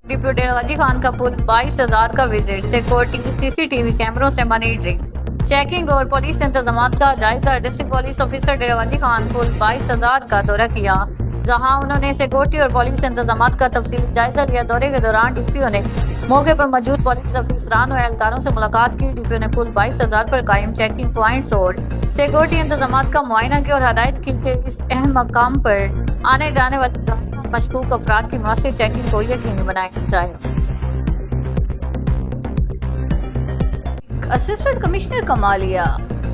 Deputy Ghazi Khan का पुल 22,000 का visit, security CCTV कैमरों से मॉनिटरिंग, चेकिंग और पुलिस इंतजाम का जायजा। डिस्ट्रिक्ट पुलिस ऑफिसर डेरागाजी खान पुल 22,000 का दौरा किया, जहां उन्होंने सिक्योरिटी और पुलिस इंतजाम का तफसीली जायजा लिया। दौरे के दौरान डीपीओ ने मौके पर मौजूद पुलिस अफसरान और एहलकारों से मुलाकात की। डीपीओ ने पुल 22,000 पर कायम चेकिंग पॉइंट्स और सिक्योरिटी इंतजाम का मुआयना किया और हदायत की कि इस अहम मकाम पर आने जाने वाली गाड़ियों और मशकूक अफराद की मुअस्सिर चेकिंग को यकीनी बनाया जाए। असिस्टेंट कमिश्नर कमालिया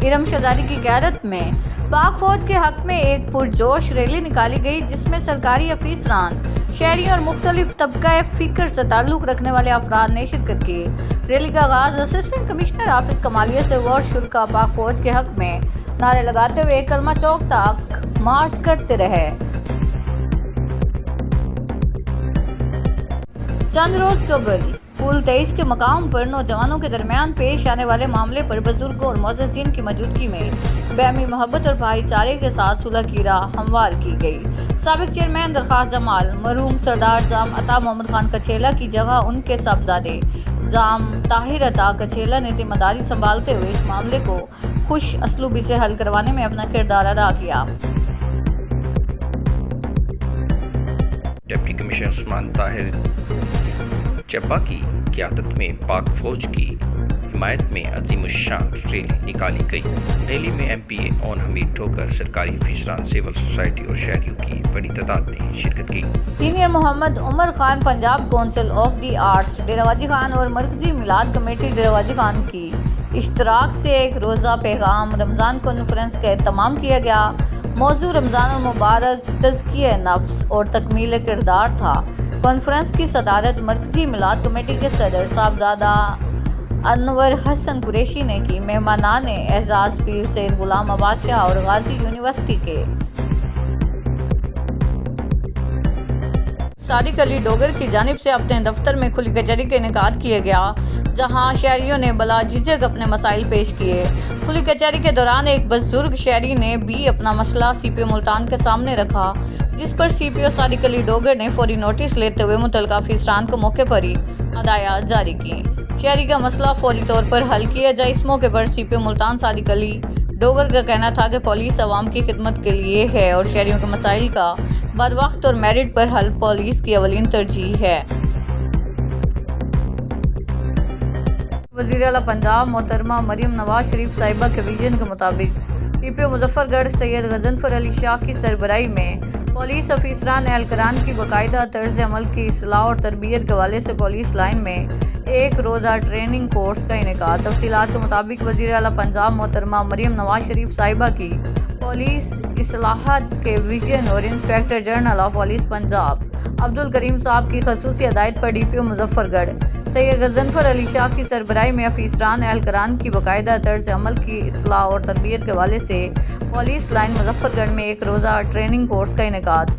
इरम शहजादी की क़यादत में पाक फौज के हक में एक पुरजोश रैली निकाली गई, जिसमें सरकारी अफसरान, शहरी और मुख्तलिफ तबका फ़िक्र से ताल्लुक़ रखने वाले अफराद ने शिरकत की। रैली का आगाज़ असिस्टेंट कमिश्नर हाफिज कमालिया से हुआ और शुरा पाक फौज के हक में नारे लगाते हुए कलमा चौक तक मार्च करते रहे। चंद रोज कबल पुल 23 के मकाम पर नौजवानों के दरमियान पेश आने वाले मामले पर बुजुर्गों और मुअज़्ज़िज़ीन की मौजूदगी में बैमी मोहब्बत और भाईचारे के साथ सुलह की राह हमवार की गई। साबिक चेयरमैन दरख्वास्त जमाल मरहूम सरदार जाम अता मोहम्मद खान कछेला की जगह उनके साहबजादे जाम ताहिर अता कछेला ने जिम्मेदारी संभालते हुए इस मामले को खुश असलूबी से हल करवाने में अपना किरदार अदा किया। डिप्टी कमिश्नर उस्मान ताहिर चब्बा की क़यादत में पाक फौज की हिमायत में अजीमुश्शान रैली निकाली गई। रैली में MP ऑन हमीद ठोकर, सरकारी अफसरान, सिविल सोसाइटी और शहरियों की बड़ी तादाद ने शिरकत की। Senior Mohammad Umar Khan Punjab council of the arts Dera Ghazi Khan और मरकजी मिलाद कमेटी डेरागाजी खान की इश्तराक से एक रोज़ा पैगाम रमज़ान कॉन्फ्रेंस का एहतमाम किया गया। मौजू रमज़ान मुबारक, तज़किया नफ्स और तकमील किरदार था। कॉन्फ्रेंस की सदारत मरकजी मिलाद कमेटी के सदर साहबजादा अनवर हसन कुरैशी ने की। मेहमानान एजाज़ पीर सैयद गुलाम आबाद शाह और गाजी यूनिवर्सिटी के सादिक अली डोगर की जानिब से अपने दफ्तर में खुली कचहरी का इनेकाद किया गया, जहां शहरियों ने बला झिझक अपने मसाइल पेश किए। खुली कचहरी के दौरान एक बुजुर्ग शहरी ने भी अपना मसला CPO मुल्तान के सामने रखा, जिस पर CPO सादिक अली डोगर ने फौरी नोटिस लेते हुए मुतल्लिका अफसरान को मौके पर ही हदायत जारी की। शहरी का मसला फौरी तौर पर हल किया जाए। इस मौके पर CPO मुल्तान सादिक अली डोगर का कहना था कि पुलिस अवाम की खिदमत के लिए है और शहरियों के मसाइल का बरवक्त और मेरिट पर हल पुलिस की अवलीन तरजीह है। वज़ीर आला पंजाब मोहतरमा मरियम नवाज शरीफ साहिबा के विजन के मुताबिक DPO मुजफ्फरगढ़ सैयद गजनफर अली शाह की सरबराही में पुलिस अफसरान एहलकारान की बाकायदा तर्ज अमल की इस्लाह और तरबियत के हवाले से पुलिस लाइन में एक रोज़ा ट्रेनिंग कोर्स का इनेकाद। तफसीलात के मुताबिक वज़ीर आला पंजाब मोहतरमा मरियम नवाज शरीफ साहिबा की पुलिस इस्लाहत के विजन और inspector general of police Punjab Abdul Karim साहब की खसूसी हदायत पर DPO मुजफ्फरगढ़ सैयद गजनफर अली शाह की सरबराही में अफसरान एहलकारान की बाकायदा तर्ज अमल की इस्लाह और तरबियत के हवाले से पुलिस लाइन मुजफ्फरगढ़ में एक रोज़ा ट्रेनिंग कोर्स का इनेकाद